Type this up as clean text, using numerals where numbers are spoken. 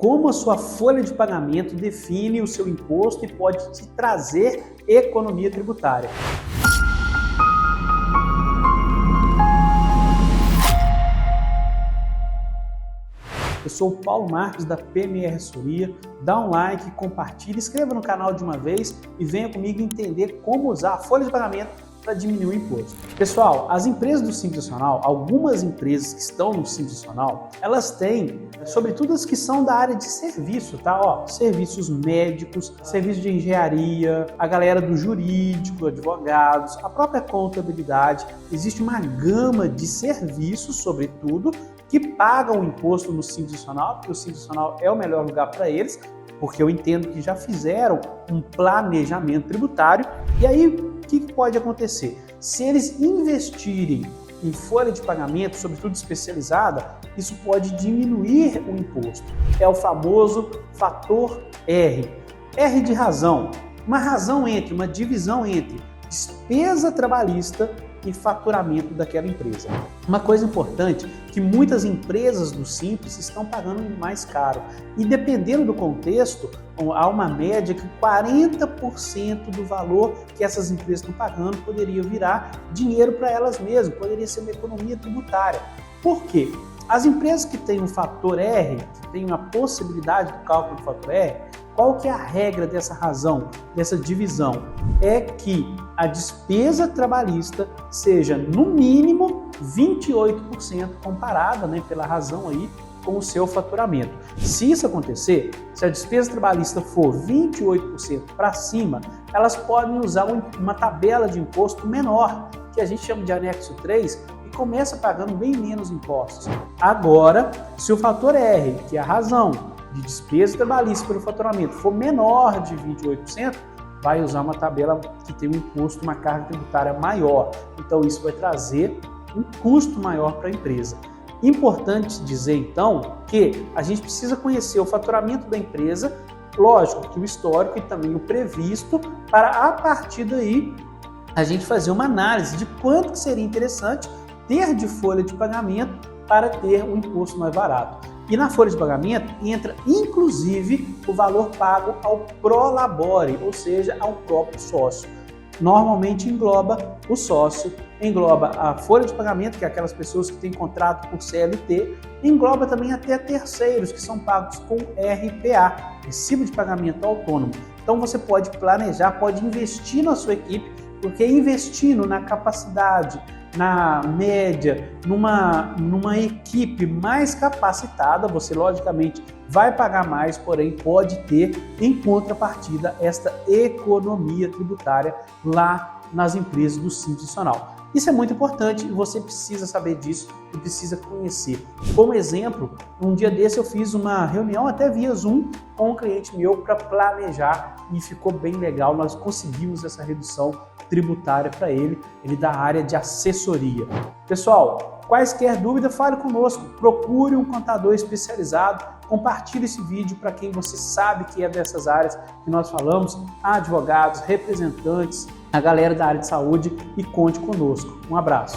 Como a sua folha de pagamento define o seu imposto e pode te trazer economia tributária. Eu sou o Paulo Marques da PMR Assessoria. Dá um like, compartilhe, inscreva no canal de uma vez e venha comigo entender como usar a folha de pagamento para diminuir o imposto. Pessoal, as empresas do Simples Nacional, algumas empresas que estão no Simples Nacional, elas têm, sobretudo as que são da área de serviço, tá? Serviços médicos, serviço de engenharia, a galera do jurídico, advogados, a própria contabilidade. Existe uma gama de serviços, sobretudo, que pagam o imposto no Simples Nacional, porque o Simples Nacional é o melhor lugar para eles, porque eu entendo que já fizeram um planejamento tributário. E aí, o que pode acontecer? Se eles investirem em folha de pagamento, sobretudo especializada, isso pode diminuir o imposto. É o famoso fator R. R de razão. Uma divisão entre despesa trabalhista e faturamento daquela empresa. Uma coisa importante, que muitas empresas do Simples estão pagando mais caro. E dependendo do contexto, há uma média que 40% do valor que essas empresas estão pagando poderia virar dinheiro para elas mesmas, poderia ser uma economia tributária. Por quê? As empresas que têm um fator R, que têm uma possibilidade do cálculo do fator R, qual que é a regra dessa razão, dessa divisão? É que a despesa trabalhista seja, no mínimo, 28% comparada, pela razão aí, com o seu faturamento. Se isso acontecer, se a despesa trabalhista for 28% para cima, elas podem usar uma tabela de imposto menor, que a gente chama de anexo 3, e começa pagando bem menos impostos. Agora, se o fator R, que é a razão de despesa trabalhista pelo faturamento, for menor de 28%, vai usar uma tabela que tem um imposto, uma carga tributária maior. Então, isso vai trazer um custo maior para a empresa. Importante dizer, então, que a gente precisa conhecer o faturamento da empresa, lógico que o histórico e também o previsto, para a partir daí a gente fazer uma análise de quanto que seria interessante ter de folha de pagamento para ter um imposto mais barato. E na folha de pagamento entra, inclusive, o valor pago ao prolabore, ou seja, ao próprio sócio. Normalmente engloba o sócio, engloba a folha de pagamento, que é aquelas pessoas que têm contrato por CLT, engloba também até terceiros, que são pagos com RPA, Recibo de Pagamento Autônomo. Então você pode planejar, pode investir na sua equipe, porque investindo na capacidade, na média, numa equipe mais capacitada, você logicamente vai pagar mais, porém pode ter em contrapartida esta economia tributária lá nas empresas do Simples Nacional. Isso é muito importante e você precisa saber disso e precisa conhecer. Como exemplo, um dia desse eu fiz uma reunião até via Zoom com um cliente meu para planejar e ficou bem legal. Nós conseguimos essa redução tributária para ele da área de assessoria. Pessoal, quaisquer dúvidas, fale conosco, procure um contador especializado, compartilhe esse vídeo para quem você sabe que é dessas áreas que nós falamos, advogados, representantes, a galera da área de saúde, e conte conosco. Um abraço.